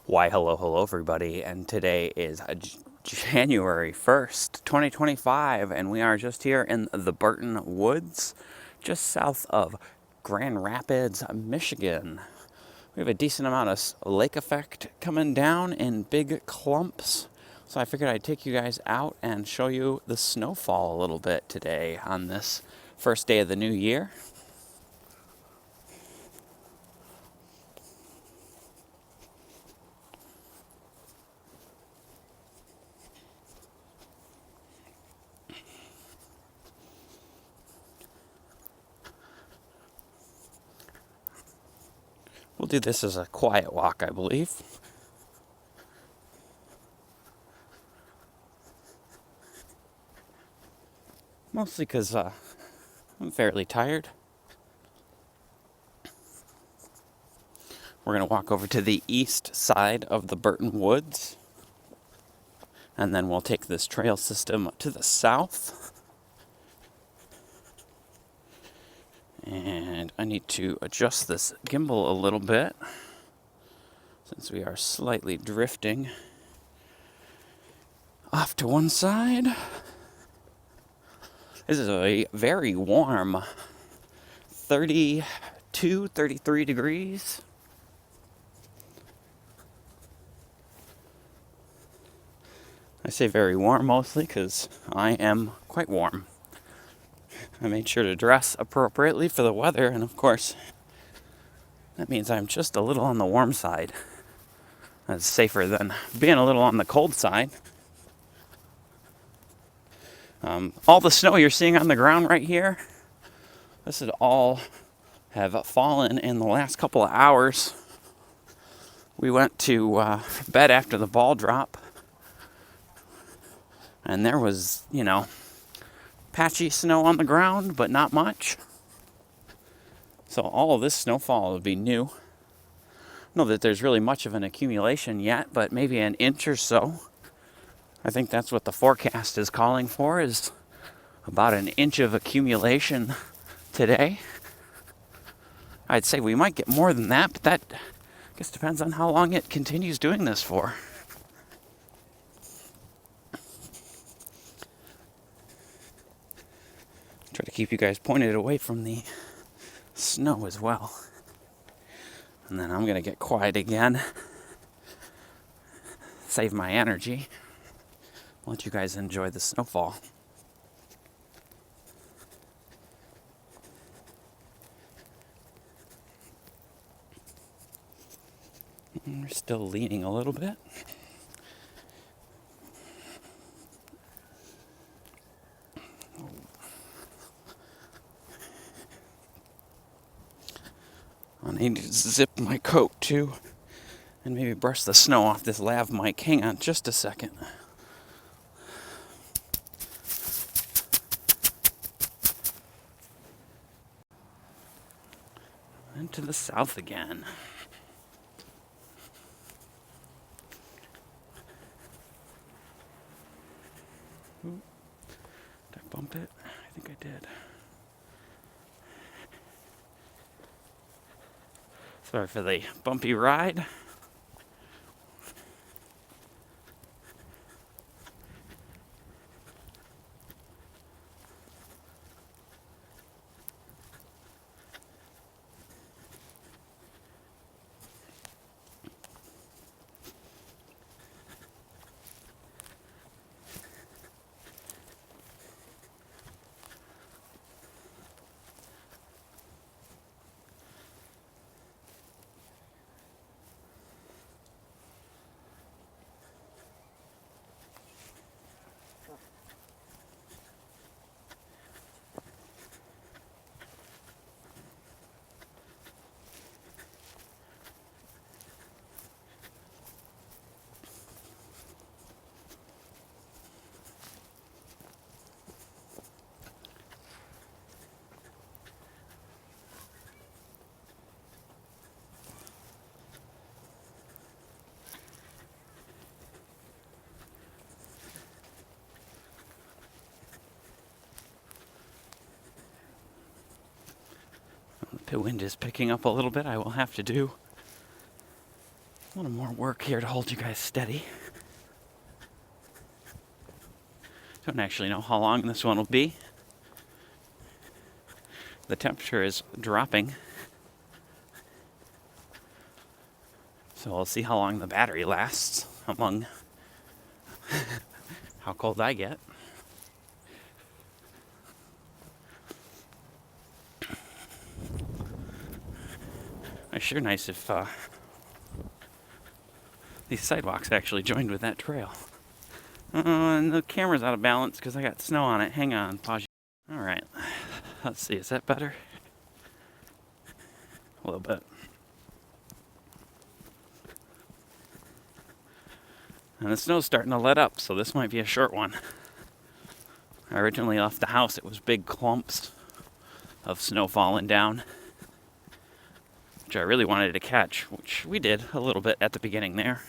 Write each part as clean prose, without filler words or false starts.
Why, hello, everybody, and today is January 1st, 2025, and we are just here in the Burton Woods, just south of Grand Rapids, Michigan. We have a decent amount of lake effect coming down in big clumps, so I figured I'd take you guys out and show you the snowfall a little bit today on this first day of the new year. We'll do this as a quiet walk, I believe. Mostly because I'm fairly tired. We're going to walk over to the east side of the Burton Woods. And then we'll take this trail system to the south. And I need to adjust this gimbal a little bit, since we are slightly drifting off to one side. This is a very warm 32, 33 degrees. I say very warm mostly because I am quite warm. I made sure to dress appropriately for the weather, and of course, that means I'm just a little on the warm side. That's safer than being a little on the cold side. All the snow you're seeing on the ground right here, this would all have fallen in the last couple of hours. We went to bed after the ball drop, and there was, patchy snow on the ground, but not much. So all of this snowfall would be new. I don't know that there's really much of an accumulation yet, but maybe an inch or so. I think that's what the forecast is calling for, is about an inch of accumulation today. I'd say we might get more than that, but that I guess depends on how long it continues doing this for. Try to keep you guys pointed away from the snow as well. And then I'm going to get quiet again. Save my energy. Let you guys enjoy the snowfall. And we're still leaning a little bit. I need to zip my coat too, and maybe brush the snow off this lav mic. Hang on just a second. And to the south again. Ooh, did I bump it? I think I did. Sorry for the bumpy ride. The wind is picking up a little bit. I will have to do A little more work here to hold you guys steady. Don't actually know how long this one will be. The temperature is dropping, so we'll see how long the battery lasts among how cold I get. It's sure nice if these sidewalks actually joined with that trail. And the camera's out of balance because I got snow on it. Hang on, pause. Alright, let's see, is that better? A little bit. And the snow's starting to let up, so this might be a short one. I originally left the house, it was big clumps of snow falling down, which I really wanted to catch, which we did a little bit at the beginning there.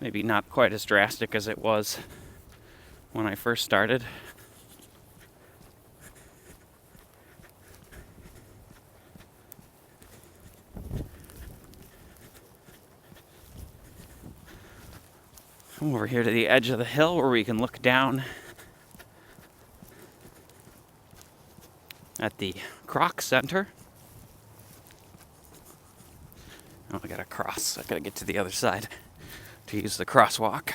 Maybe not quite as drastic as it was when I first started. I'm over here to the edge of the hill where we can look down at the Croc Center. Oh, I gotta cross. I gotta get to the other side to use the crosswalk.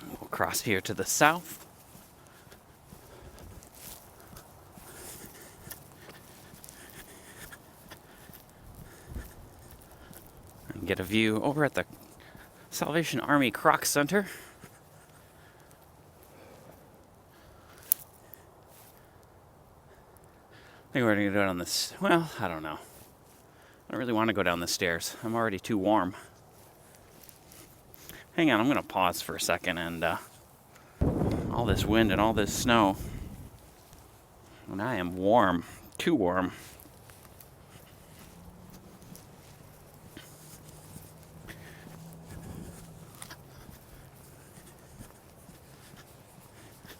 We'll cross here to the south. And get a view over at the Salvation Army Croc Center. I think we're going to go down this. Well, I don't know. I don't really want to go down the stairs. I'm already too warm. Hang on, I'm going to pause for a second and all this wind and all this snow. And I am warm. Too warm.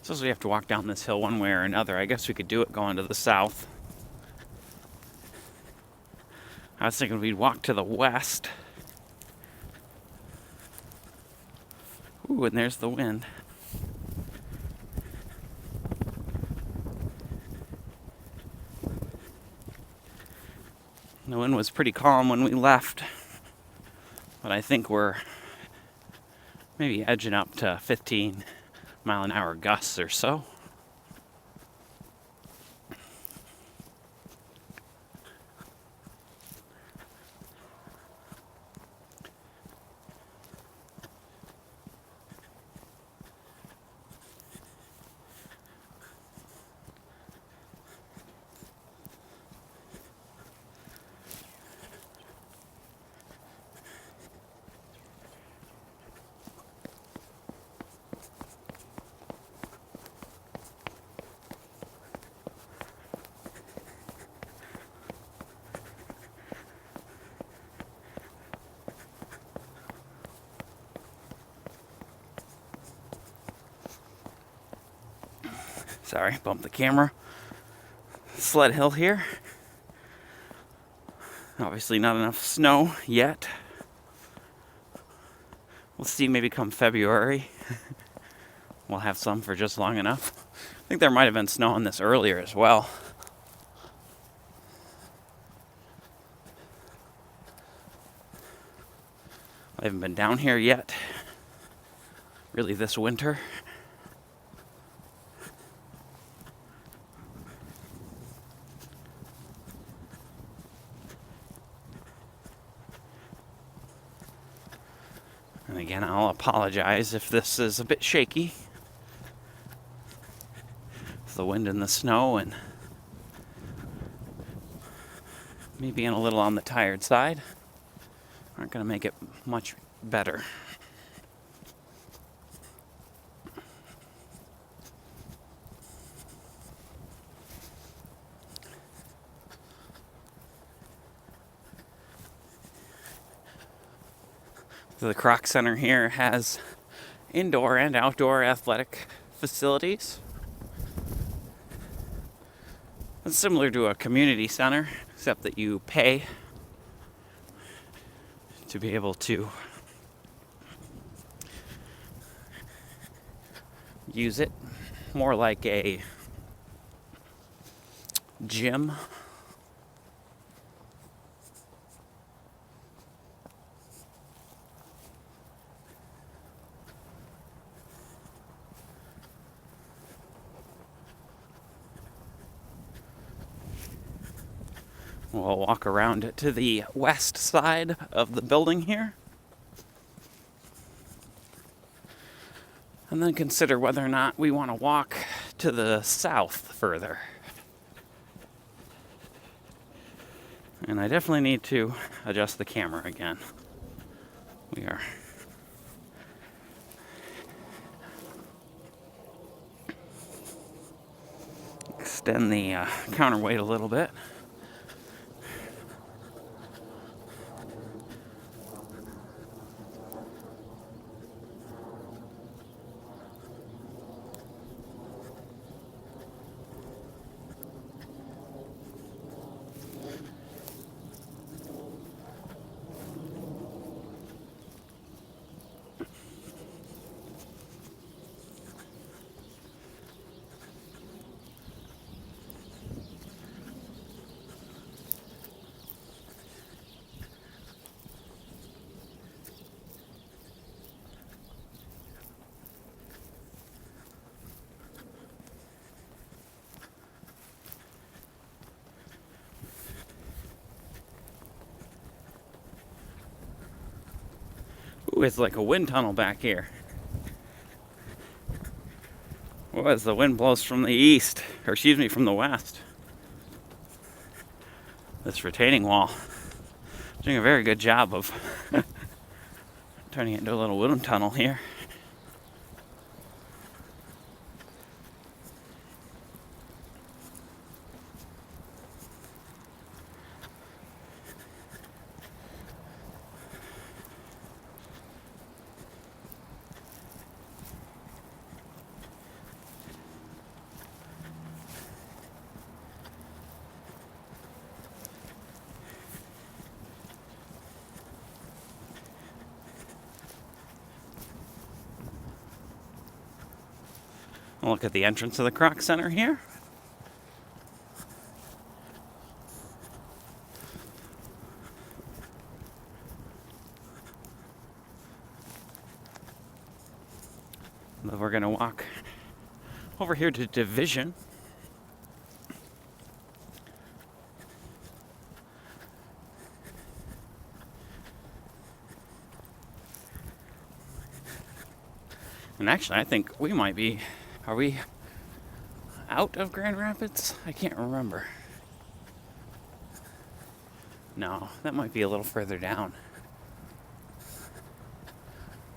Suppose we have to walk down this hill one way or another. I guess we could do it going to the south. I was thinking we'd walk to the west. Ooh, and there's the wind. The wind was pretty calm when we left, but I think we're maybe edging up to 15-mile-an-hour gusts or so. Sorry, bumped the camera. Sled hill here. Obviously not enough snow yet. We'll see, maybe come February. We'll have some for just long enough. I think there might have been snow on this earlier as well. I haven't been down here yet, really this winter. And again, I'll apologize if this is a bit shaky. The wind and the snow and me being a little on the tired side aren't going to make it much better. The Croc Center here has indoor and outdoor athletic facilities. It's similar to a community center, except that you pay to be able to use it. More like a gym. We'll walk around to the west side of the building here, and then consider whether or not we want to walk to the south further. And I definitely need to adjust the camera again. We are extend the counterweight a little bit. Ooh, it's like a wind tunnel back here. Oh, as the wind blows from the east, or excuse me, from the west. This retaining wall is doing a very good job of turning it into a little wind tunnel here. I'll look at the entrance of the Croc Center here. Then we're going to walk over here to Division. And actually, I think we might be... Are we out of Grand Rapids? I can't remember. No, that might be a little further down.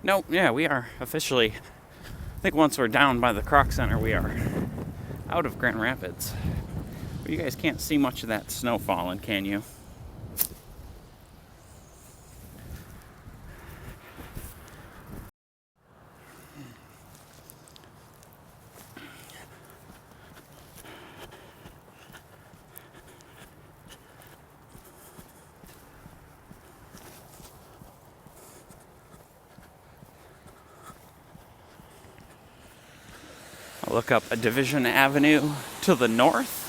Nope, yeah, we are officially... I think once we're down by the Croc Center, we are out of Grand Rapids. But you guys can't see much of that snow falling, can you? I'll look up a Division Avenue to the north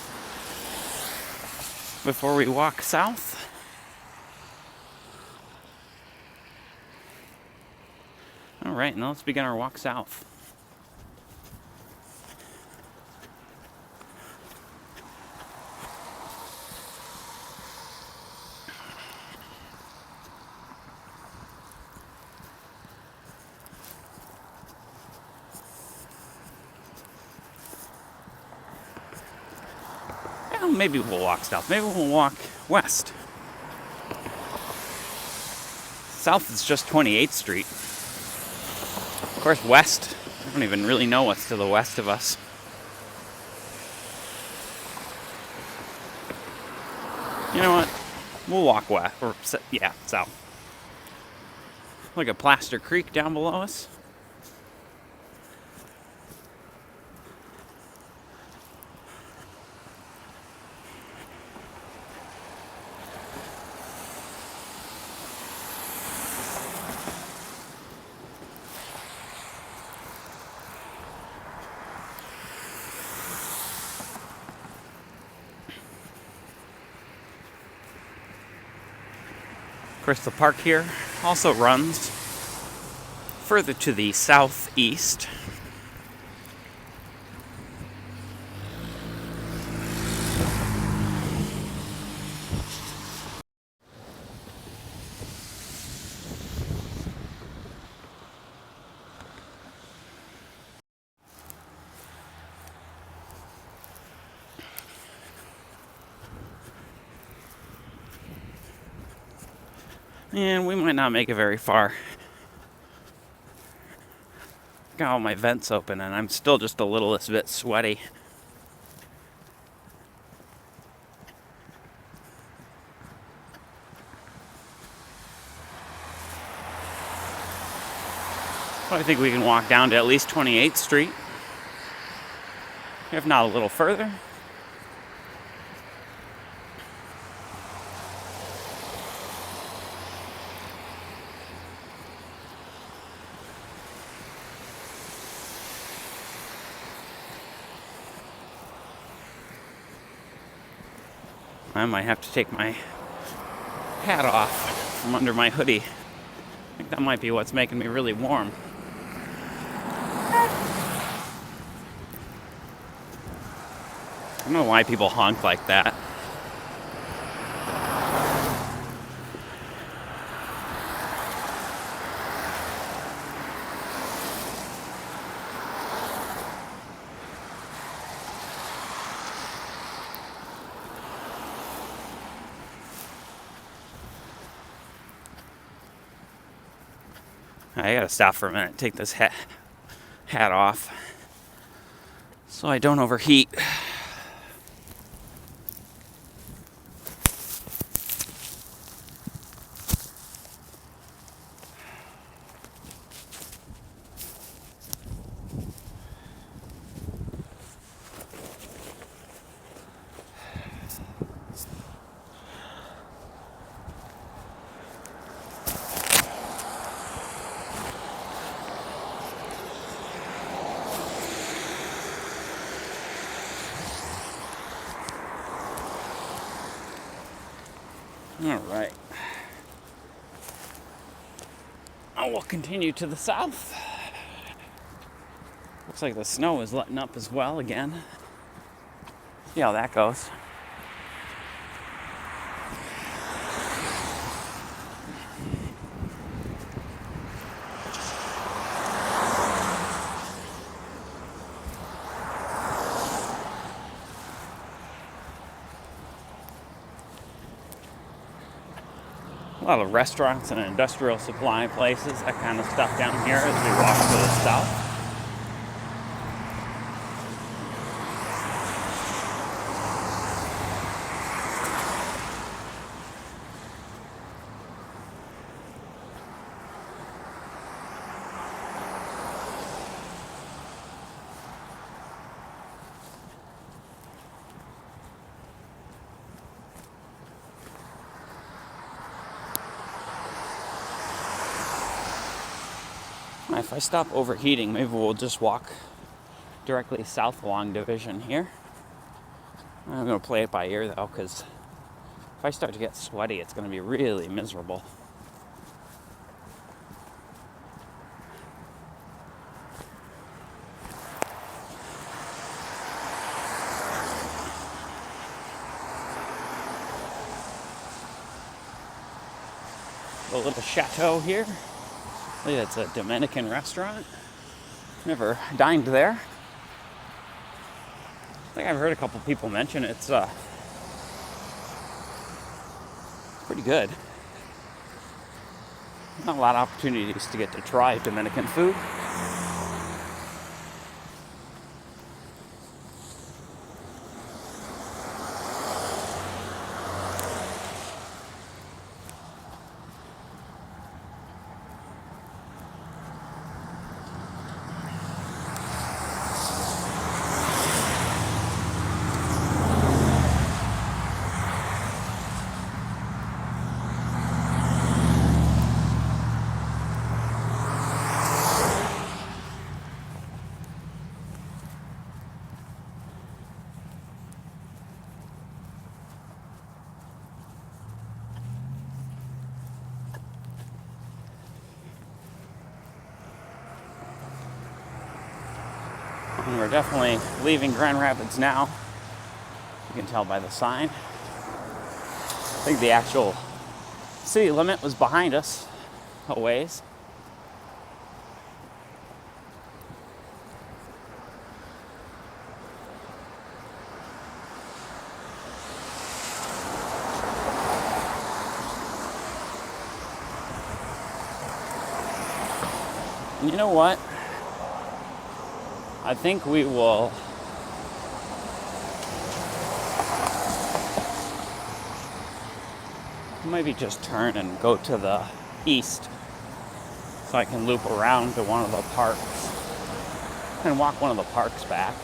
before we walk south. All right, now let's begin our walk south. Well, maybe we'll walk south. Maybe we'll walk west. South is just 28th Street. Of course, west, I don't even really know what's to the west of us. You know what? We'll walk west, or yeah, south. Look at Plaster Creek down below us. course, the park here also runs further to the southeast. And we might not make it very far. Got all my vents open and I'm still just a little bit sweaty. So I think we can walk down to at least 28th Street, if not a little further. I might have to take my hat off from under my hoodie. I think that might be what's making me really warm. I don't know why people honk like that. I gotta stop for a minute, take this hat off so I don't overheat. All right. I will continue to the south. Looks like the snow is letting up as well again. See how that goes. A lot of restaurants and industrial supply places, that kind of stuff down here as we walk to the south. If I stop overheating, maybe we'll just walk directly south along Division here. I'm going to play it by ear though, because if I start to get sweaty, it's going to be really miserable. A little chateau here. It's a Dominican restaurant. Never dined there. I think I've heard a couple people mention it's pretty good. Not a lot of opportunities to get to try Dominican food. And we're definitely leaving Grand Rapids now. You can tell by the sign. I think the actual city limit was behind us a ways. And you know what? I think we will maybe just turn and go to the east so I can loop around to one of the parks and walk one of the parks back.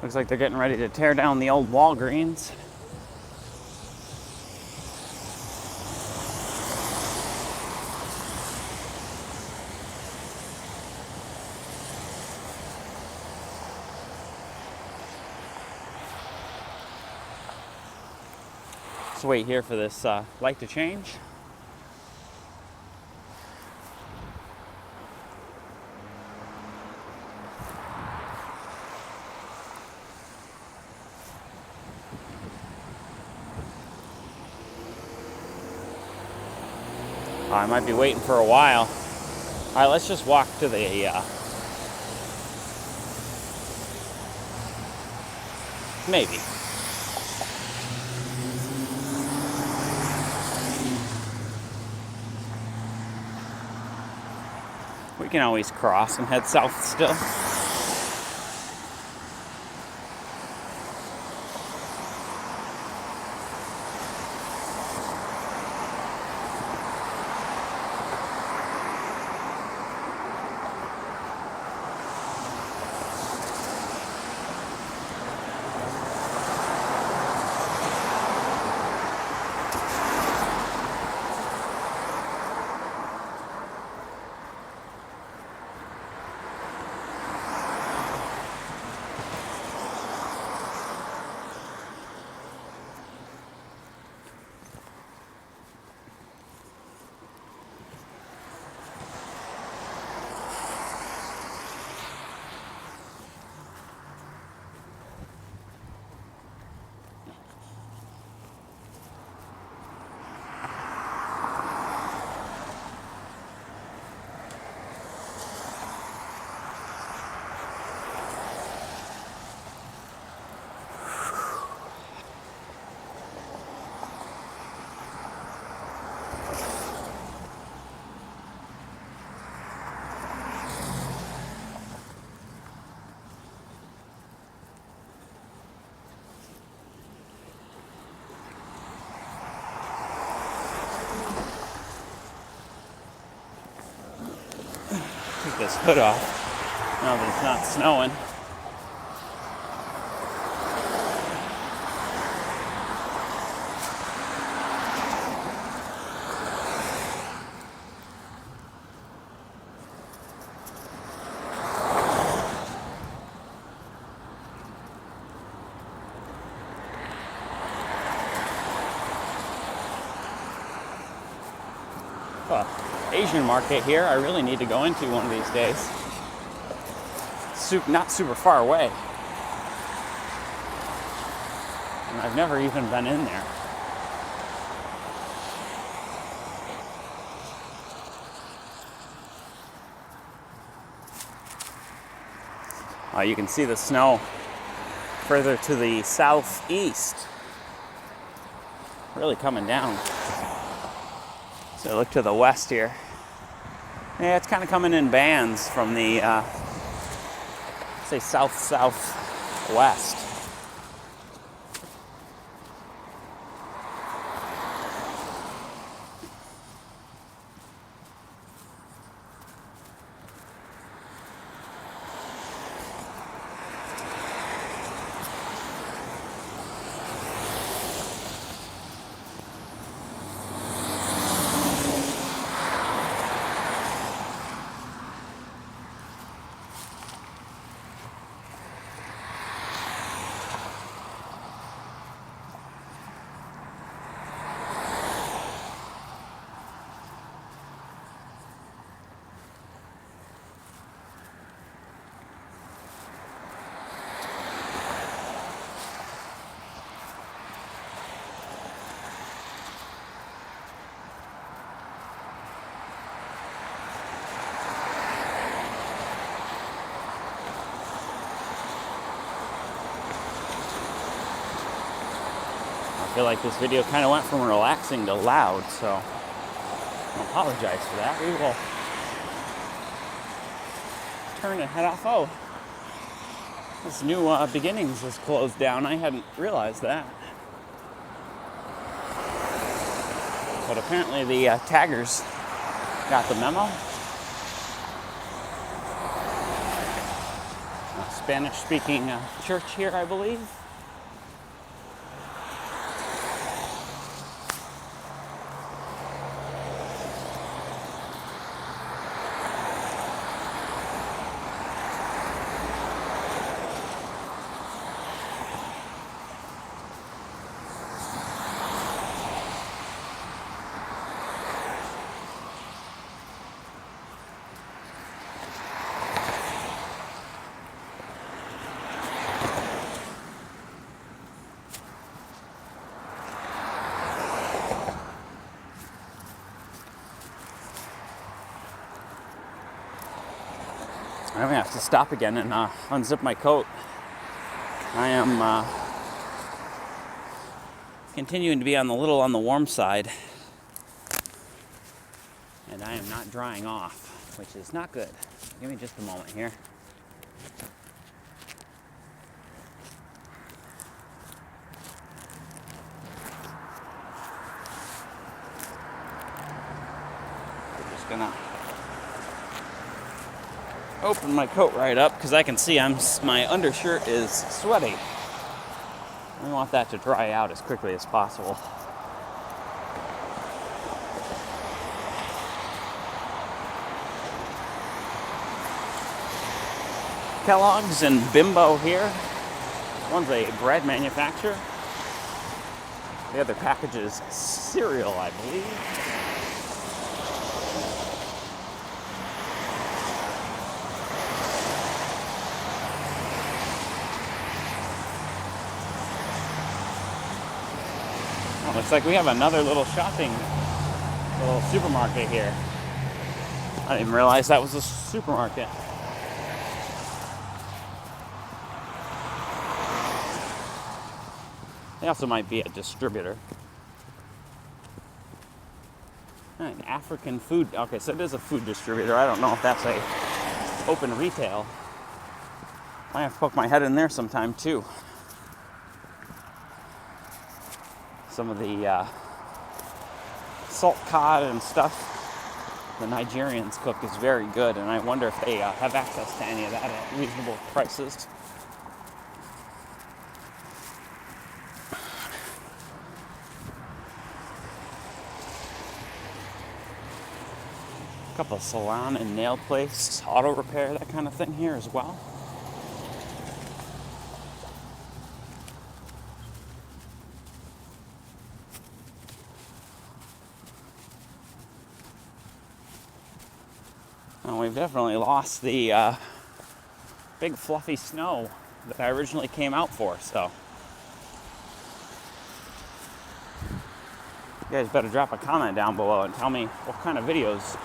Looks like they're getting ready to tear down the old Walgreens. Let's wait here for this light to change. I might be waiting for a while. All right, let's just walk to the maybe. We can always cross and head south still. Take this hood off now that it's not snowing. Asian market here. I really need to go into one of these days. Not super far away. And I've never even been in there. You can see the snow further to the southeast. Really coming down. So look to the west here. Yeah, it's kind of coming in bands from the, say, south-southwest. feel like this video kind of went from relaxing to loud, so I apologize for that. We will turn and head off. Oh, this new Beginnings is closed down. I hadn't realized that. But apparently the taggers got the memo. A Spanish-speaking church here, I believe. I'm gonna have to stop again and unzip my coat. I am continuing to be on the warm side, and I am not drying off, which is not good. Give me just a moment here. I'm just gonna open my coat right up because I can see my undershirt is sweaty. I want that to dry out as quickly as possible. Kellogg's and Bimbo here. One's a bread manufacturer. The other package is cereal, I believe. Looks like we have another little supermarket here. I didn't even realize that was a supermarket. They also might be a distributor. An African food. Okay, so it is a food distributor. I don't know if that's a open retail. I have to poke my head in there sometime too. Some of the salt cod and stuff the Nigerians cook is very good, and I wonder if they have access to any of that at reasonable prices. A couple of salon and nail place, auto repair, that kind of thing here as well. We've definitely lost the big fluffy snow that I originally came out for, so you guys better drop a comment down below and tell me what kind of videos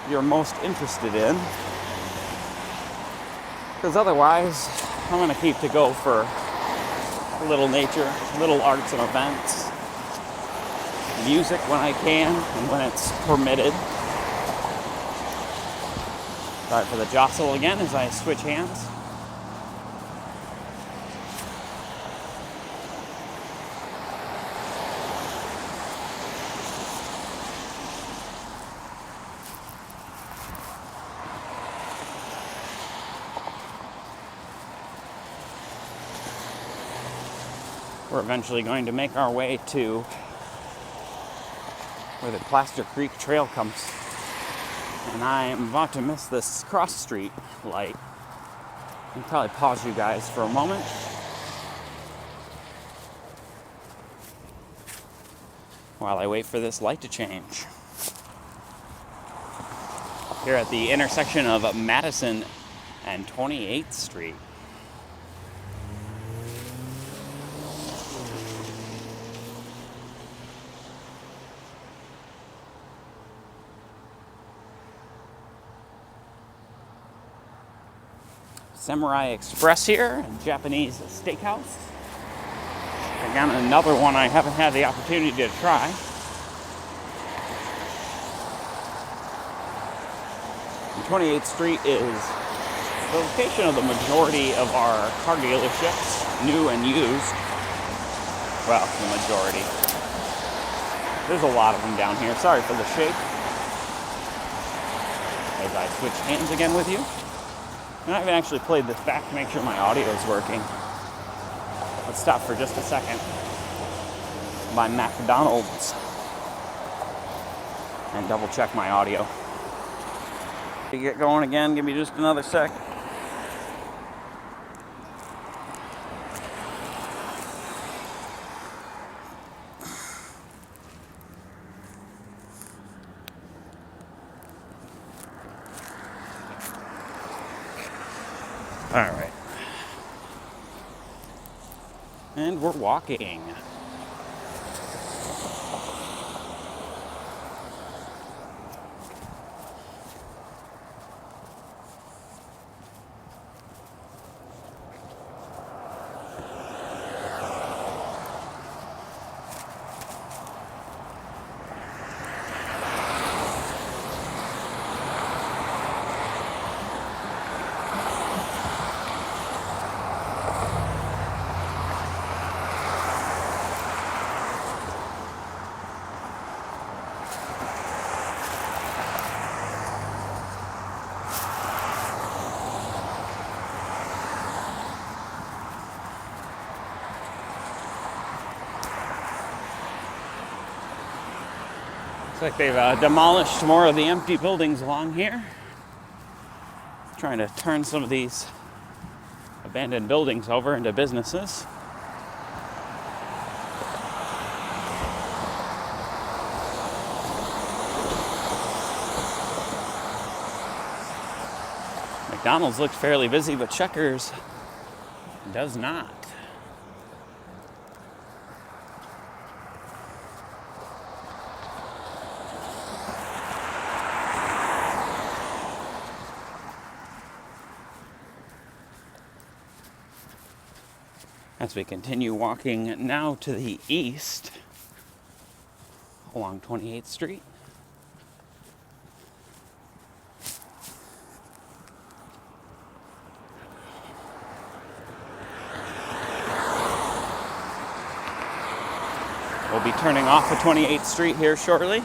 you're most interested in, because otherwise I'm going to keep to go for a little nature, little arts and events, music when I can and when it's permitted. Sorry for the jostle again as I switch hands. We're eventually going to make our way to where the Plaster Creek Trail comes. And I am about to miss this cross street light. I'll probably pause you guys for a moment. While I wait for this light to change. Here at the intersection of Madison and 28th Street. Samurai Express here, a Japanese steakhouse. Again, another one I haven't had the opportunity to try. And 28th Street is the location of the majority of our car dealerships, new and used. Well, the majority. There's a lot of them down here. Sorry for the shake. As I switch hands again with you. And I haven't actually played this back to make sure my audio is working. Let's stop for just a second by McDonald's and double check my audio. To get going again, give me just another sec. All right. And we're walking. Looks like they've demolished more of the empty buildings along here. Trying to turn some of these abandoned buildings over into businesses. McDonald's looks fairly busy, but Checkers does not. As we continue walking now to the east along 28th Street. We'll be turning off of 28th Street here shortly.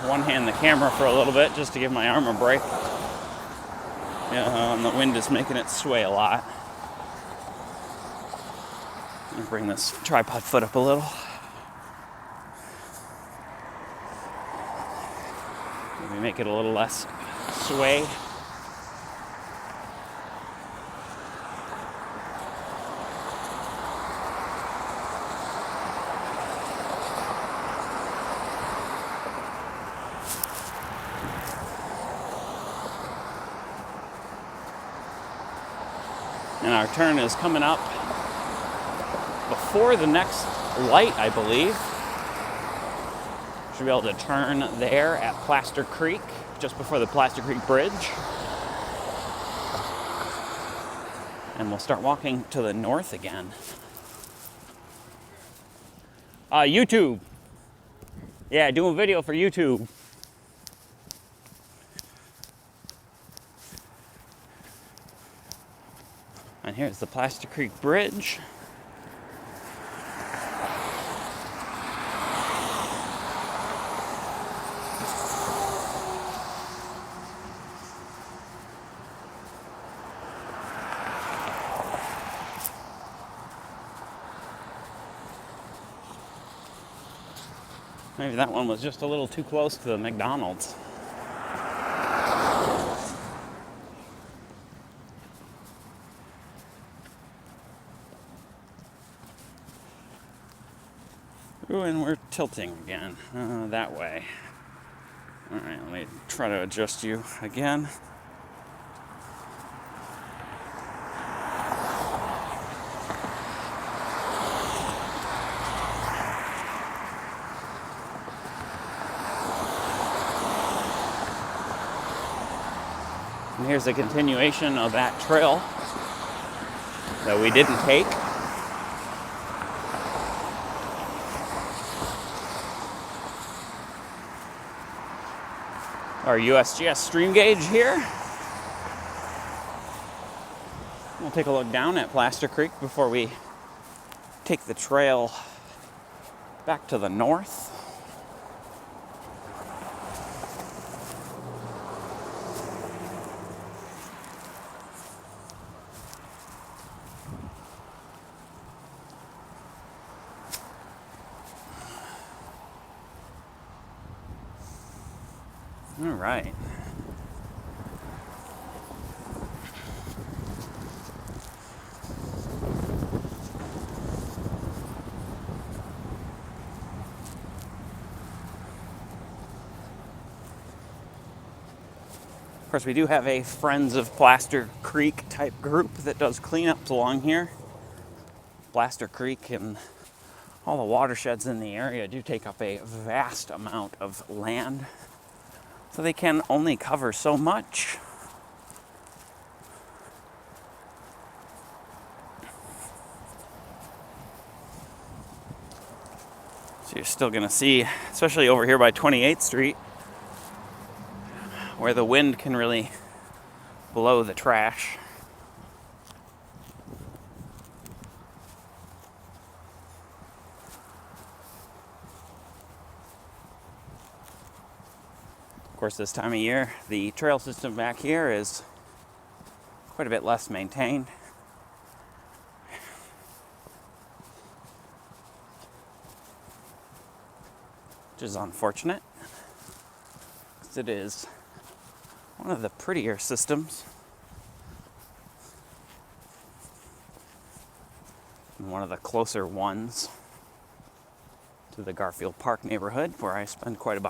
One-hand the camera for a little bit just to give my arm a break. Yeah, the wind is making it sway a lot. I'm gonna bring this tripod foot up a little. Maybe make it a little less sway. And our turn is coming up before the next light, I believe. Should be able to turn there at Plaster Creek, just before the Plaster Creek Bridge. And we'll start walking to the north again. YouTube. Yeah, doing video for YouTube. And here's the Plaster Creek Bridge. Maybe that one was just a little too close to the McDonald's. Ooh, and we're tilting again, that way. All right, let me try to adjust you again. And here's a continuation of that trail that we didn't take. Our USGS stream gauge here. We'll take a look down at Plaster Creek before we take the trail back to the north. All right. Of course, we do have a Friends of Plaster Creek type group that does cleanups along here. Plaster Creek and all the watersheds in the area do take up a vast amount of land, so they can only cover so much. So you're still going to see, especially over here by 28th Street, where the wind can really blow the trash. Of course, this time of year, the trail system back here is quite a bit less maintained. Which is unfortunate, because it is one of the prettier systems and one of the closer ones to the Garfield Park neighborhood, where I spend quite a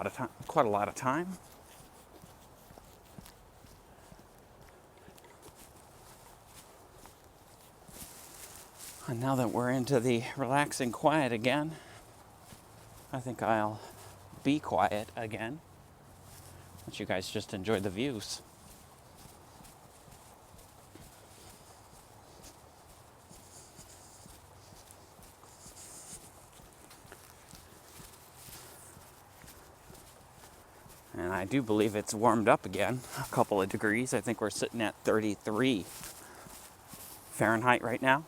lot of time. And now that we're into the relaxing quiet again, I think I'll be quiet again. Let you guys just enjoy the views. And I do believe it's warmed up again a couple of degrees. I think we're sitting at 33 Fahrenheit right now.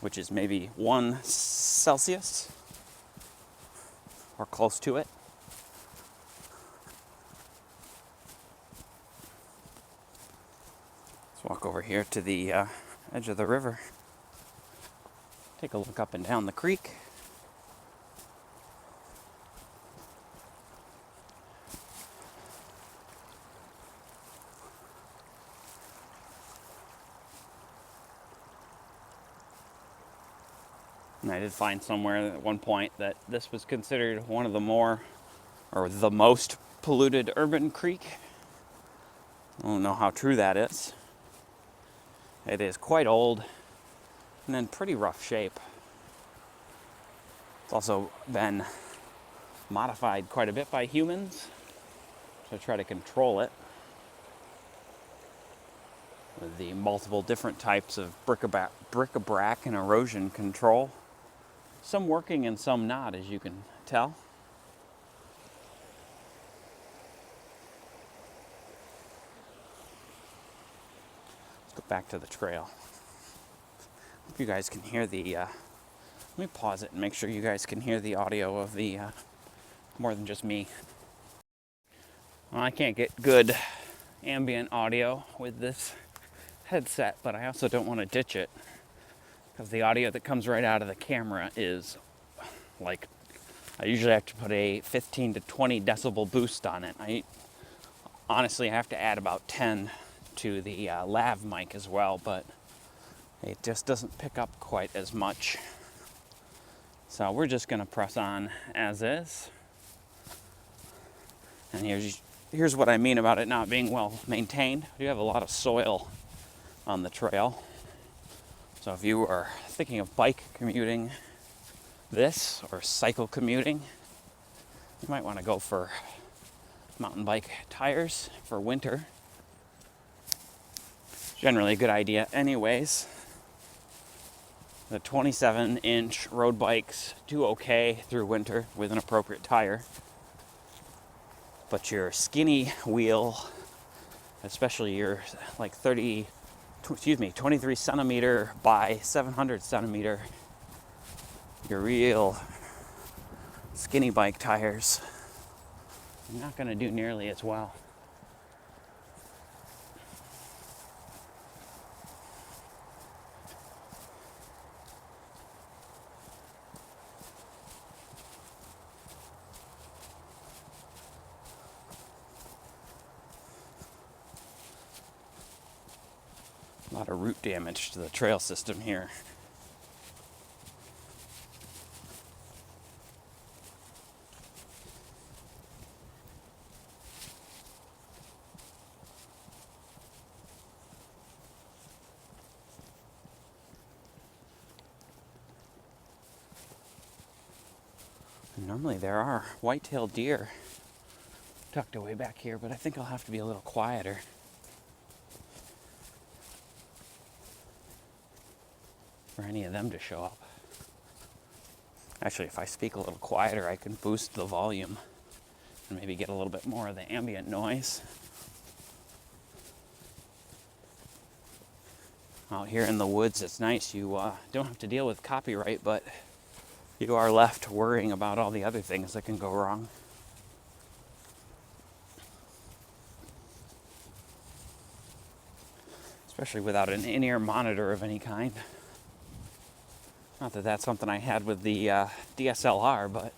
Which is maybe 1 Celsius or close to it. Let's walk over here to the edge of the river. Take a look up and down the creek. And I did find somewhere at one point that this was considered one of the the most polluted urban creek. I don't know how true that is. It is quite old and in pretty rough shape. It's also been modified quite a bit by humans to try to control it with the multiple different types of bric-a-brac and erosion control. Some working and some not, as you can tell. Let's go back to the trail. Hope you guys can hear the, let me pause it and make sure you guys can hear the audio of the, more than just me. Well, I can't get good ambient audio with this headset, but I also don't want to ditch it, because the audio that comes right out of the camera is like, I usually have to put a 15 to 20 decibel boost on it. I honestly have to add about 10 to the lav mic as well, but it just doesn't pick up quite as much. So we're just going to press on as is. And here's what I mean about it not being well maintained. You have a lot of soil on the trail. So if you are thinking of bike commuting this or cycle commuting, You might want to go for mountain bike tires for winter. Generally a good idea anyways. The 27-inch road bikes do okay through winter with an appropriate tire. But your skinny wheel, especially your like 23 centimeter by 700 centimeter, your real skinny bike tires, you're not going to do nearly as well. A lot of root damage to the trail system here. And normally there are white-tailed deer tucked away back here, but I think I'll have to be a little quieter. For any of them to show up. Actually, if I speak a little quieter, I can boost the volume and maybe get a little bit more of the ambient noise. Out here in the woods, it's nice. You don't have to deal with copyright, but you are left worrying about all the other things that can go wrong. Especially without an in-ear monitor of any kind. Not that that's something I had with the DSLR, but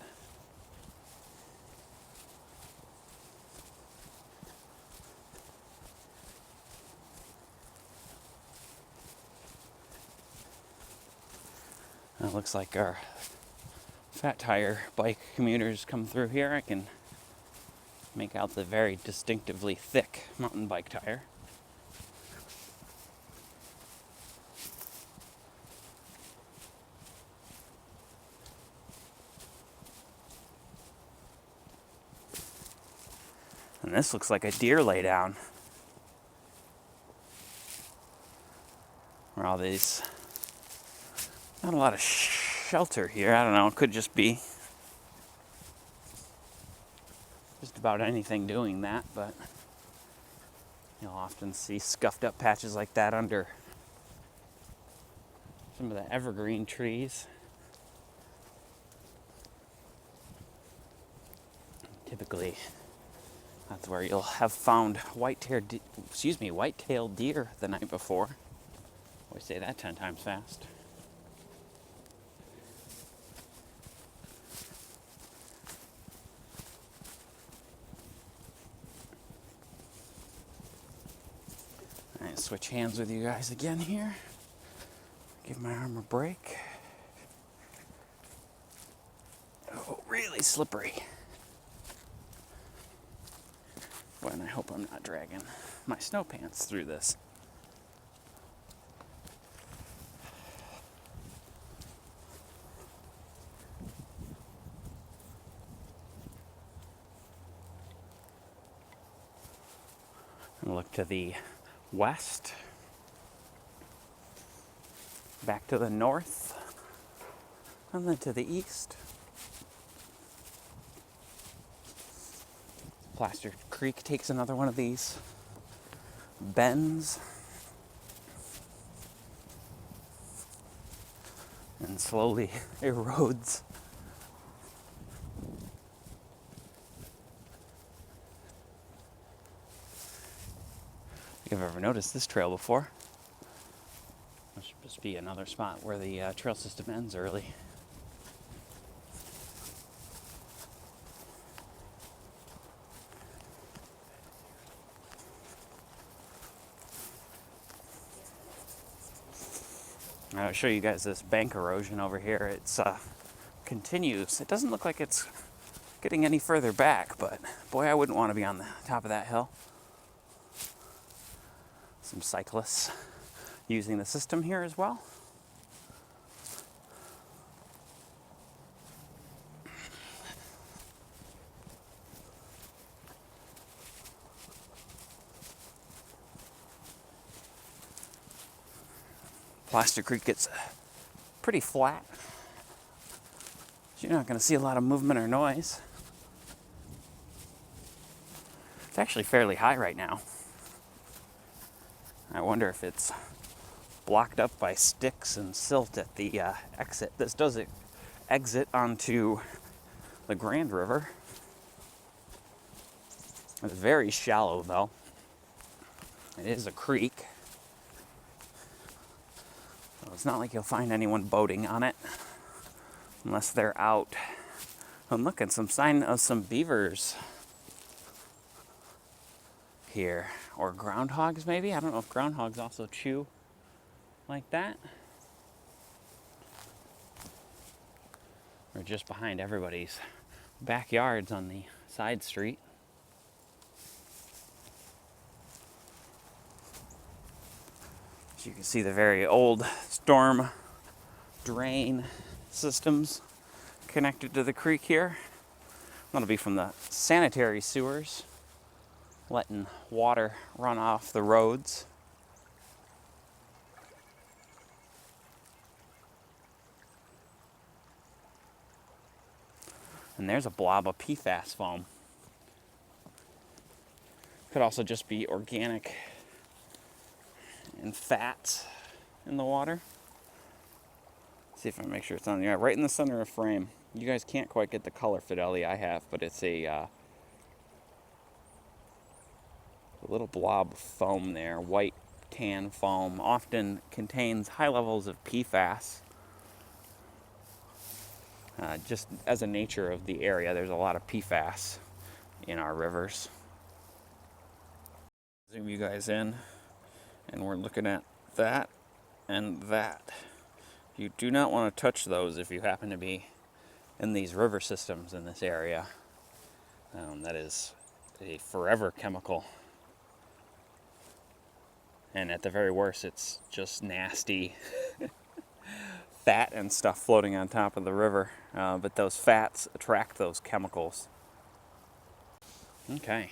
it looks like our fat tire bike commuters come through here. I can make out the very distinctively thick mountain bike tire. And this looks like a deer laydown. Where all these, not a lot of shelter here. I don't know, it could just be just about anything doing that, but you'll often see scuffed up patches like that under some of the evergreen trees. Typically, that's where you'll have found white-tailed deer the night before. Always say that 10 times fast. All right, switch hands with you guys again here. Give my arm a break. Oh, really slippery. Boy, and I hope I'm not dragging my snow pants through this. And look to the west, back to the north, and then to the east. Plaster Creek takes another one of these bends and slowly erodes. If you've ever noticed this trail before, there should just be another spot where the trail system ends early. I'll show you guys this bank erosion over here. It's continues. It doesn't look like it's getting any further back, but boy, I wouldn't want to be on the top of that hill. Some cyclists using the system here as well. Plaster Creek gets pretty flat. So you're not going to see a lot of movement or noise. It's actually fairly high right now. I wonder if it's blocked up by sticks and silt at the exit. This does exit onto the Grand River. It's very shallow though. It is a creek. So it's not like you'll find anyone boating on it unless they're out. I'm looking some sign of some beavers here, or groundhogs maybe. I don't know if groundhogs also chew like that. We're just behind everybody's backyards on the side street. So you can see the very old storm drain systems connected to the creek here. That'll be from the sanitary sewers, letting water run off the roads. And there's a blob of PFAS foam. Could also just be organic and fats in the water. See if I make sure it's on. Yeah, right in the center of frame. You guys can't quite get the color fidelity I have, but it's a little blob of foam there, white tan foam, often contains high levels of PFAS. Just as a nature of the area, there's a lot of PFAS in our rivers. Zoom you guys in, and we're looking at that and that. You do not want to touch those if you happen to be in these river systems in this area. That is a forever chemical. And at the very worst, it's just nasty fat and stuff floating on top of the river. But those fats attract those chemicals. Okay.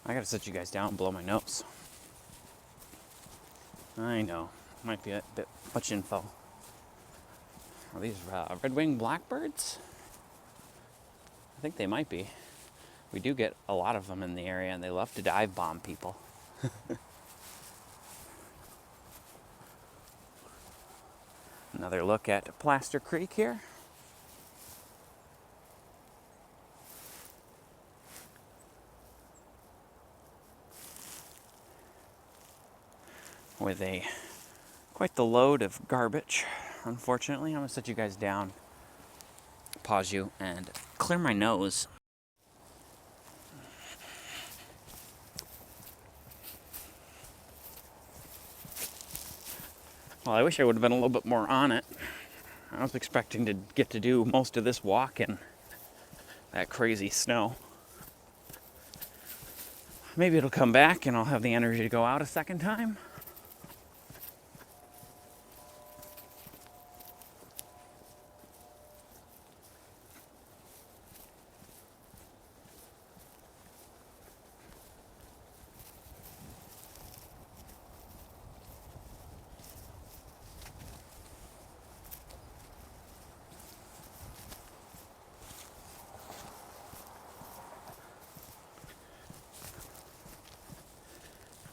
I gotta sit you guys down and blow my nose. I know, might be a bit much info. Are these red-winged blackbirds? I think they might be. We do get a lot of them in the area, and they love to dive bomb people. Another look at Plaster Creek here. With quite the load of garbage, unfortunately. I'm gonna set you guys down, pause you, and clear my nose. Well, I wish I would have been a little bit more on it. I was expecting to get to do most of this walk in that crazy snow. Maybe it'll come back and I'll have the energy to go out a second time.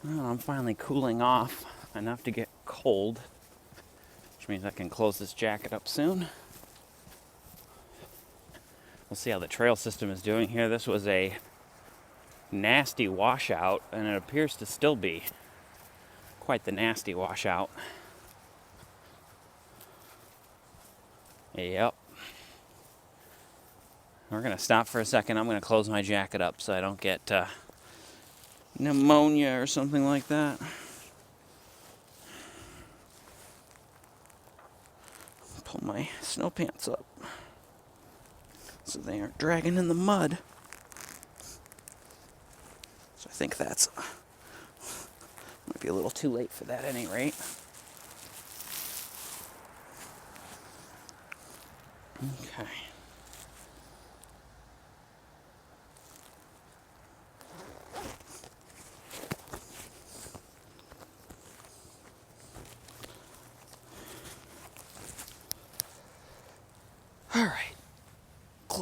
Well, I'm finally cooling off enough to get cold, which means I can close this jacket up soon. We'll see how the trail system is doing here. This was a nasty washout, and it appears to still be quite the nasty washout. Yep. We're going to stop for a second. I'm going to close my jacket up so I don't get pneumonia or something like that. Pull my snow pants up so they aren't dragging in the mud. So I think that's might be a little too late for that at any rate. Okay.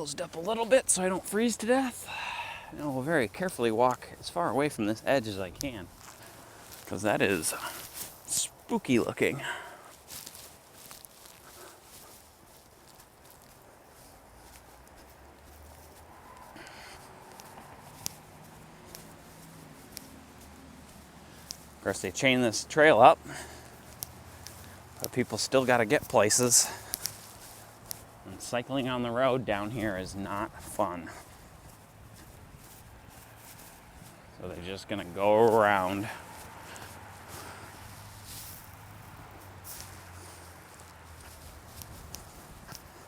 closed up a little bit so I don't freeze to death. And I'll very carefully walk as far away from this edge as I can, because that is spooky looking. Of course, they chain this trail up, but people still got to get places. And cycling on the road down here is not fun. So they're just going to go around.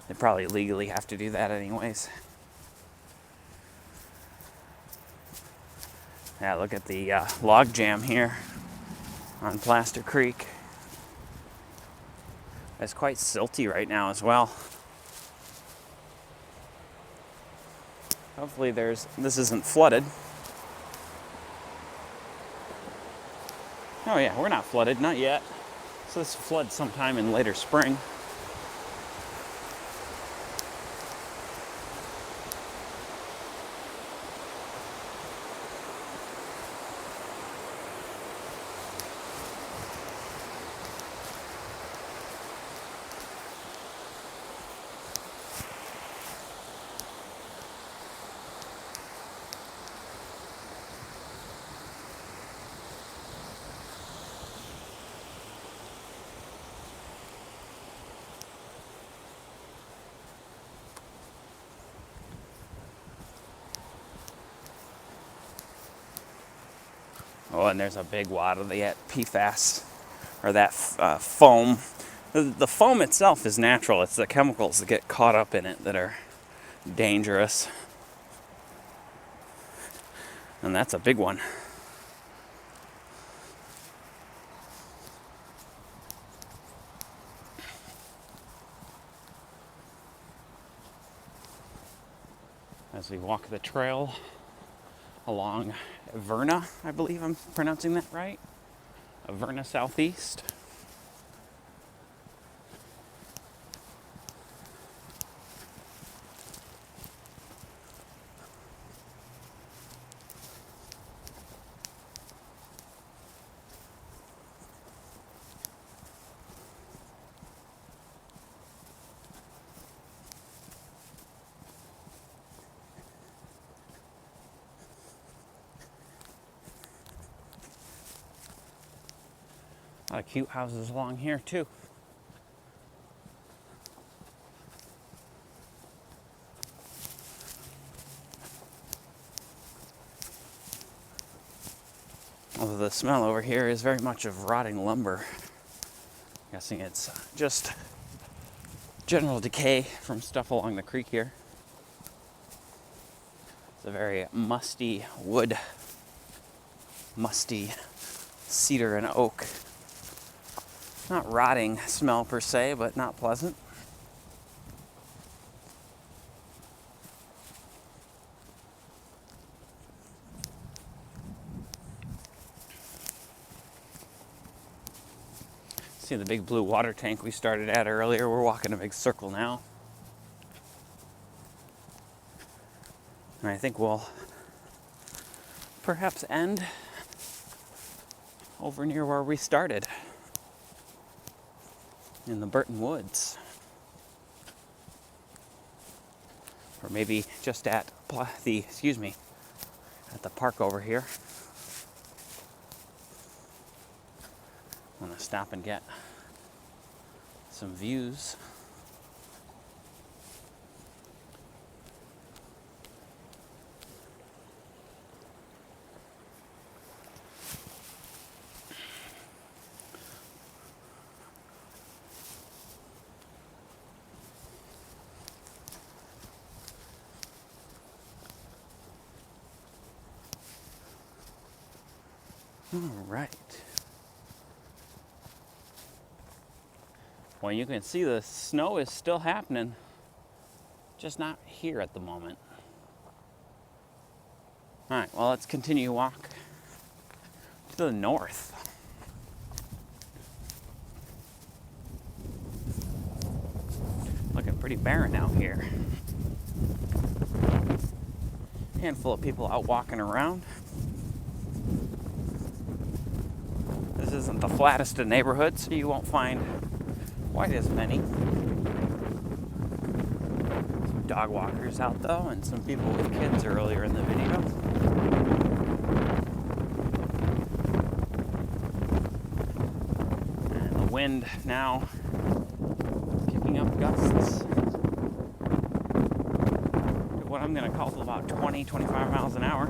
They probably legally have to do that anyways. Yeah, look at the log jam here on Plaster Creek. It's quite silty right now as well. Hopefully this isn't flooded. Oh yeah, we're not flooded, not yet. So this will flood sometime in later spring. Oh, and there's a big wad of the PFAS, or that foam. The foam itself is natural. It's the chemicals that get caught up in it that are dangerous. And that's a big one. As we walk the trail along Verna, I believe I'm pronouncing that right. Verna Southeast. A lot of cute houses along here too. Although the smell over here is very much of rotting lumber. I'm guessing it's just general decay from stuff along the creek here. It's a very musty wood, musty cedar and oak. Not rotting smell per se, but not pleasant. See the big blue water tank we started at earlier? We're walking a big circle now. And I think we'll perhaps end over near where we started, in the Burton Woods. Or maybe just at the park over here. I'm gonna stop and get some views. All right. Well, you can see the snow is still happening, just not here at the moment. All right, well, let's continue to walk to the north. Looking pretty barren out here. Handful of people out walking around. This isn't the flattest of neighborhoods, so you won't find quite as many. Some dog walkers out though, and some people with kids earlier in the video. And the wind now picking up gusts. What I'm going to call about 20, 25 miles an hour.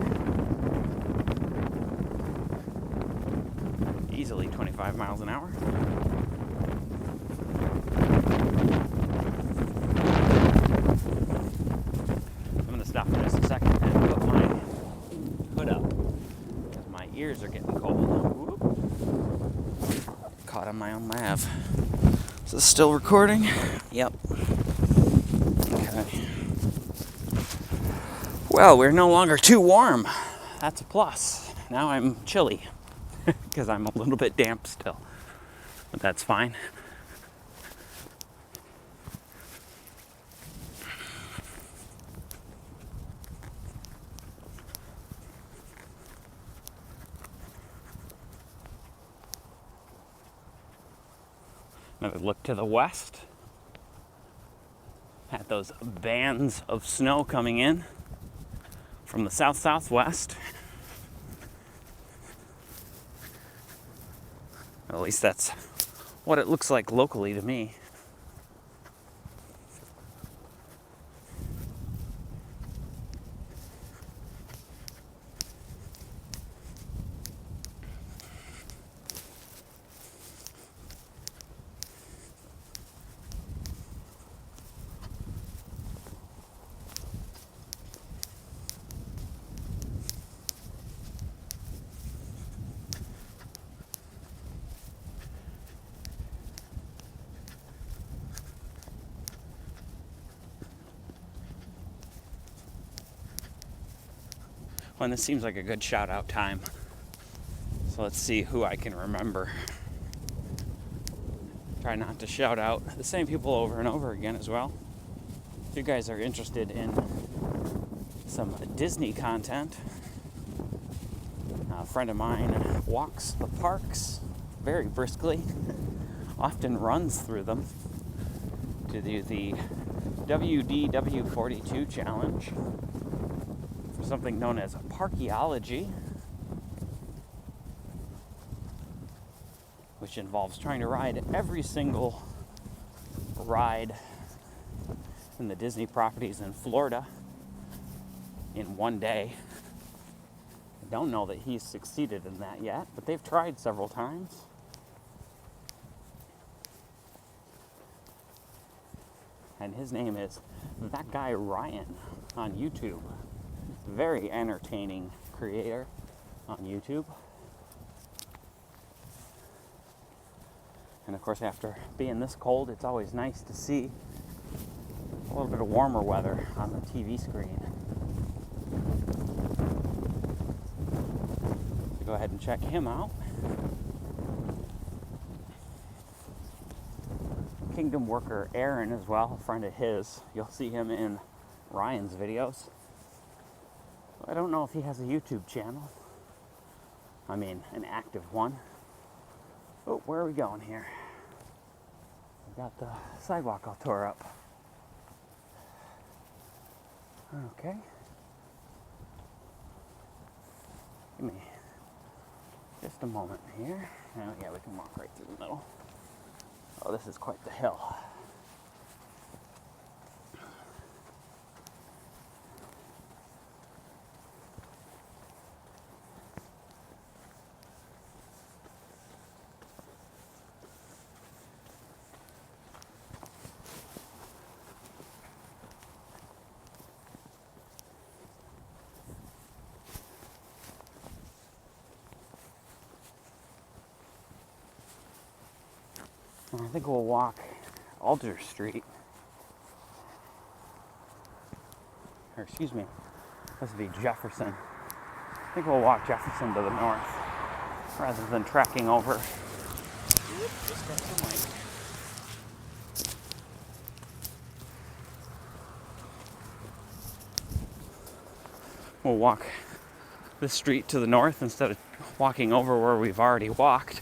Easily 25 miles an hour. I'm going to stop for just a second and put my hood up because my ears are getting cold. Whoop. Caught on my own lav. Is this still recording? Yep. Okay. Well, we're no longer too warm. That's a plus. Now I'm chilly because I'm a little bit damp still, but that's fine. Another look to the west at those bands of snow coming in from the south-southwest. At least that's what it looks like locally to me. Well, and this seems like a good shout out time. So let's see who I can remember. Try not to shout out the same people over and over again as well. If you guys are interested in some Disney content, a friend of mine walks the parks very briskly, often runs through them to do the WDW42 challenge for something known as parkeology, which involves trying to ride every single ride in the Disney properties in Florida in one day. I don't know that he's succeeded in that yet, but they've tried several times. And his name is That Guy Ryan on YouTube. Very entertaining creator on YouTube. And of course, after being this cold, it's always nice to see a little bit of warmer weather on the TV screen. So go ahead and check him out. Kingdom worker Aaron as well, a friend of his. You'll see him in Ryan's videos. I don't know if he has a YouTube channel. I mean, an active one. Oh, where are we going here? We've got the sidewalk all tore up. Okay. Give me just a moment here. Oh, yeah, we can walk right through the middle. Oh, this is quite the hill. I think we'll walk Alder Street. Or excuse me, this would be Jefferson. I think we'll walk Jefferson to the north rather than trekking over. Just got some light. we'll walk the street to the north instead of walking over where we've already walked.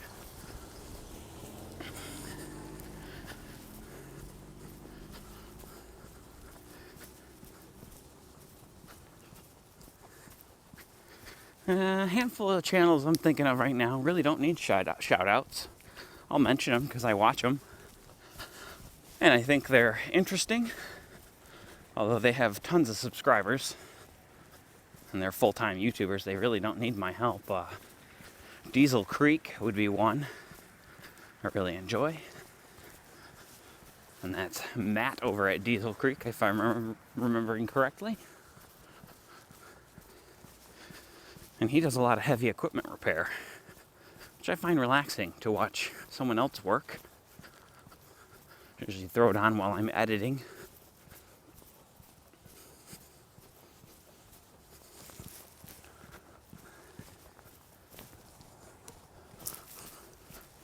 A handful of channels I'm thinking of right now really don't need shout outs. I'll mention them because I watch them. And I think they're interesting. Although they have tons of subscribers. And they're full-time YouTubers. They really don't need my help. Diesel Creek would be one I really enjoy. And that's Matt over at Diesel Creek, if I'm remembering correctly. And he does a lot of heavy equipment repair, which I find relaxing to watch someone else work. I usually throw it on while I'm editing.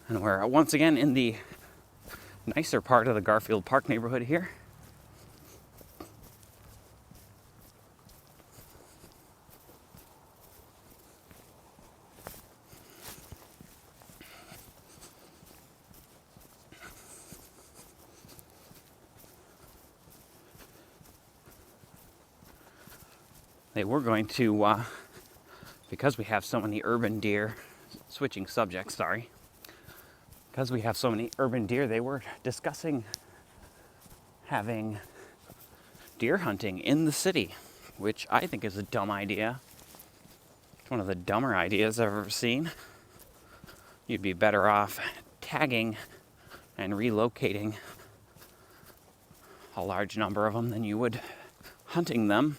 And we're once again in the nicer part of the Garfield Park neighborhood here. They were going to, because we have so many urban deer, switching subjects, sorry. Because we have so many urban deer, they were discussing having deer hunting in the city, which I think is a dumb idea. It's one of the dumber ideas I've ever seen. You'd be better off tagging and relocating a large number of them than you would hunting them.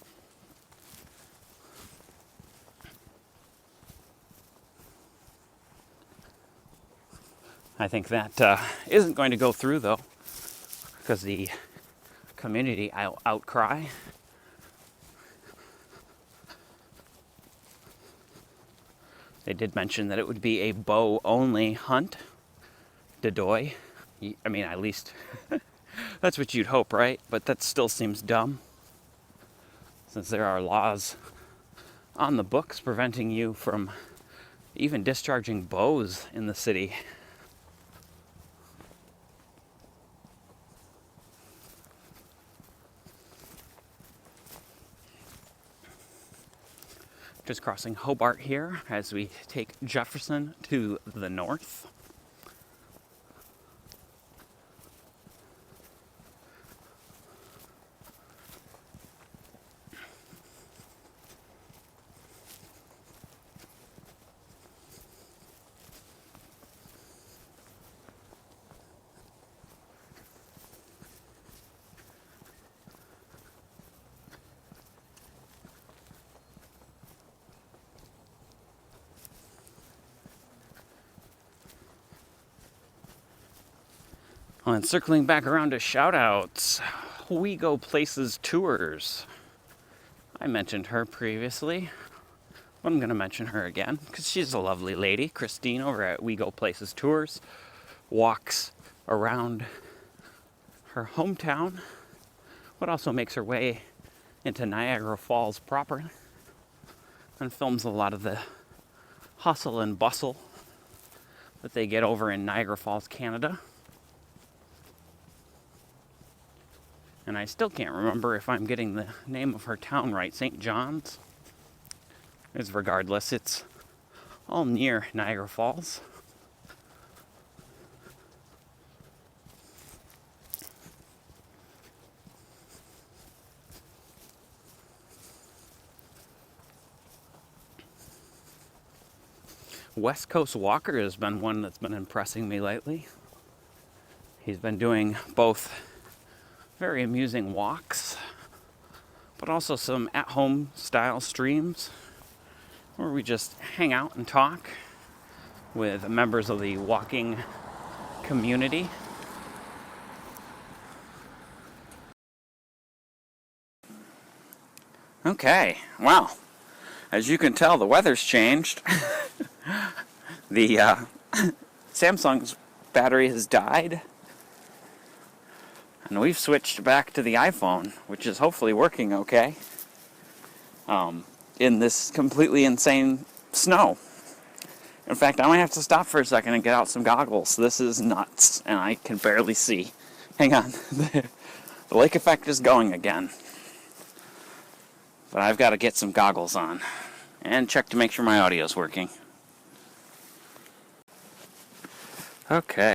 I think that isn't going to go through, though, because the community outcry. They did mention that it would be a bow-only hunt, Dedoy. I mean, at least that's what you'd hope, right? But that still seems dumb, since there are laws on the books preventing you from even discharging bows in the city. Just crossing Hobart here as we take Jefferson to the north. And circling back around to shout-outs, We Go Places Tours. I mentioned her previously, but I'm going to mention her again because she's a lovely lady. Christine over at We Go Places Tours walks around her hometown, but also makes her way into Niagara Falls proper and films a lot of the hustle and bustle that they get over in Niagara Falls, Canada. And I still can't remember if I'm getting the name of her town right. St. John's? It's regardless, it's all near Niagara Falls. West Coast Walker has been one that's been impressing me lately. He's been doing both very amusing walks, but also some at-home style streams where we just hang out and talk with members of the walking community. Okay, wow. As you can tell, the weather's changed. The Samsung's battery has died. And we've switched back to the iPhone, which is hopefully working okay. in this completely insane snow. In fact, I might have to stop for a second and get out some goggles. This is nuts, and I can barely see. Hang on. The lake effect is going again. But I've got to get some goggles on and check to make sure my audio is working. Okay.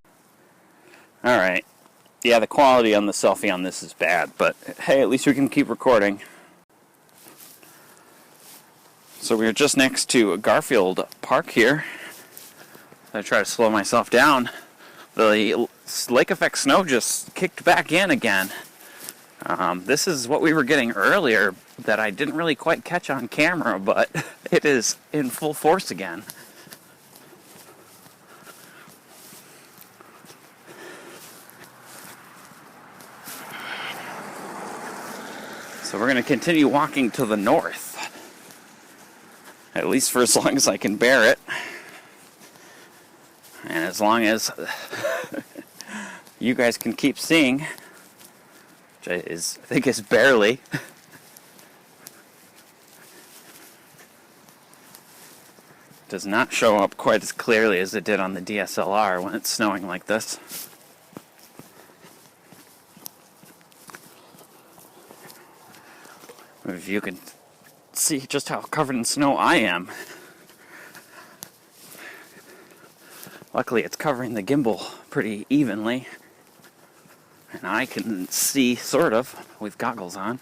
Alright. Yeah, the quality on the selfie on this is bad, but hey, at least we can keep recording. So we're just next to Garfield Park here. I try to slow myself down. The lake effect snow just kicked back in again. This is what we were getting earlier that I didn't really quite catch on camera, but it is in full force again. So we're going to continue walking to the north, at least for as long as I can bear it, and as long as you guys can keep seeing, which I think is barely. Does not show up quite as clearly as it did on the DSLR when it's snowing like this. If you can see just how covered in snow I am. Luckily it's covering the gimbal pretty evenly. And I can see, sort of, with goggles on.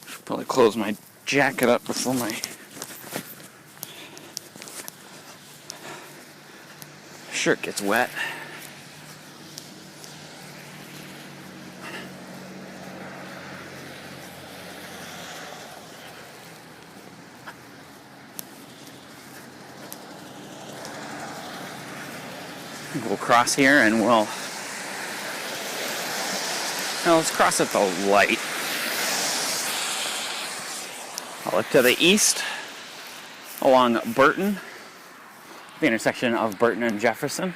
Should probably close my jacket up before my shirt gets wet. We'll cross here and we'll... Now let's cross at the light. I'll look to the east along Burton, the intersection of Burton and Jefferson.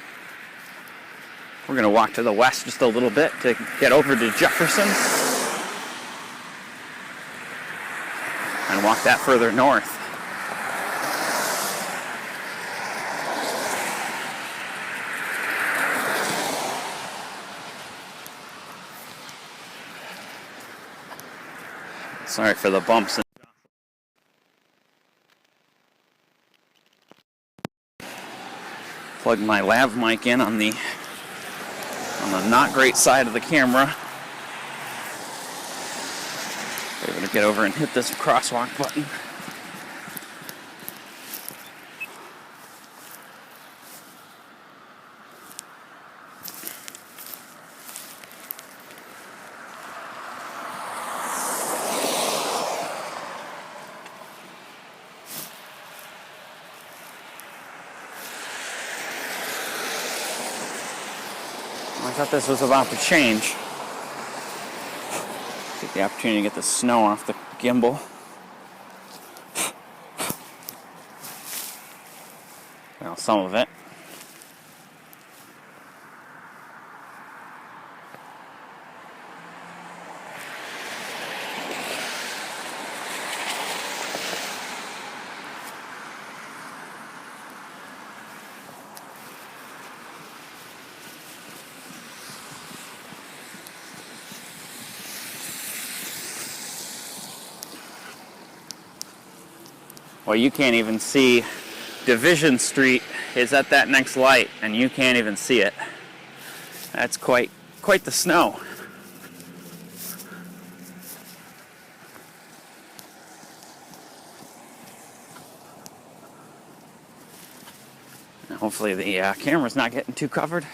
We're going to walk to the west just a little bit to get over to Jefferson and walk that further north. Sorry for the bumps. Plug my lav mic in on the not great side of the camera. We're going to get over and hit this crosswalk button. I thought this was about to change. Take the opportunity to get the snow off the gimbal. Well, some of it. Well, you can't even see Division Street is at that next light, and you can't even see it. That's quite the snow. Hopefully the camera's not getting too covered.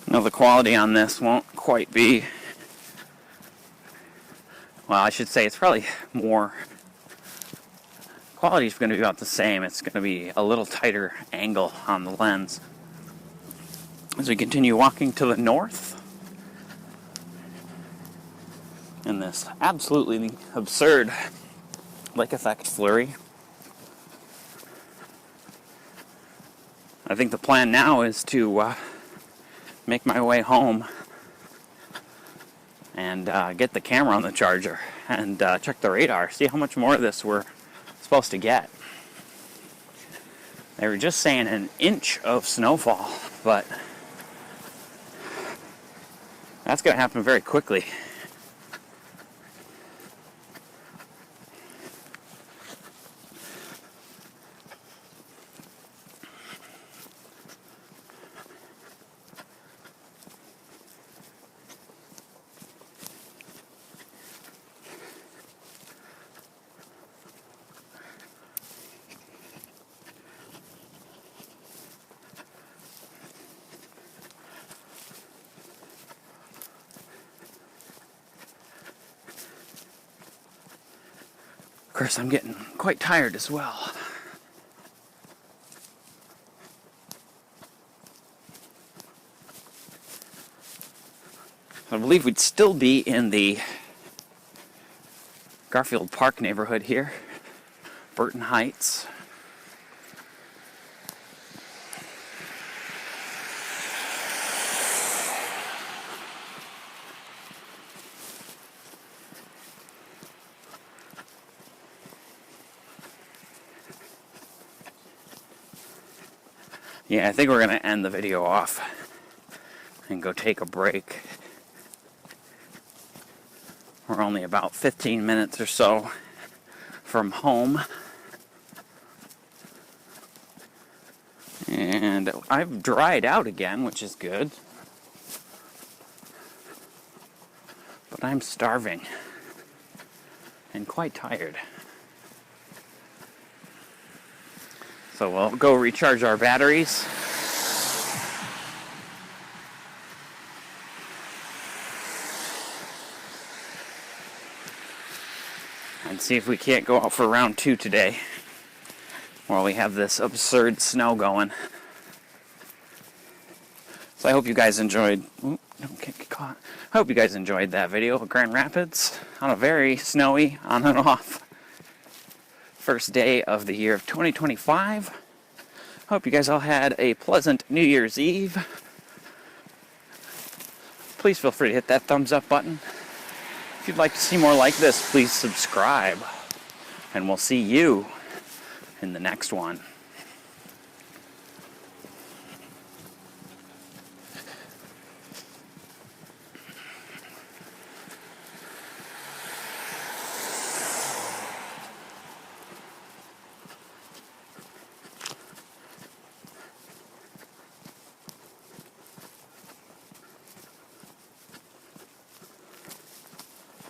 No, the quality on this won't quite be... Well, I should say it's probably more... Quality is going to be about the same. It's going to be a little tighter angle on the lens. As we continue walking to the north, in this absolutely absurd lake effect flurry, I think the plan now is to make my way home and and get the camera on the charger and check the radar, see how much more of this we're supposed to get. They were just saying an inch of snowfall, but that's going to happen very quickly. Of course, I'm getting quite tired as well. I believe we'd still be in the Garfield Park neighborhood here, Burton Heights. Yeah, I think we're going to end the video off and go take a break. We're only about 15 minutes or so from home. And I've dried out again, which is good. But I'm starving and quite tired. So we'll go recharge our batteries. And see if we can't go out for round 2 today while we have this absurd snow going. So I hope you guys enjoyed. Don't get caught. I hope you guys enjoyed that video of Grand Rapids on a very snowy, on and off first day of the year of 2025. Hope you guys all had a pleasant New Year's Eve. Please feel free to hit that thumbs up button. If you'd like to see more like this, please subscribe. And we'll see you in the next one.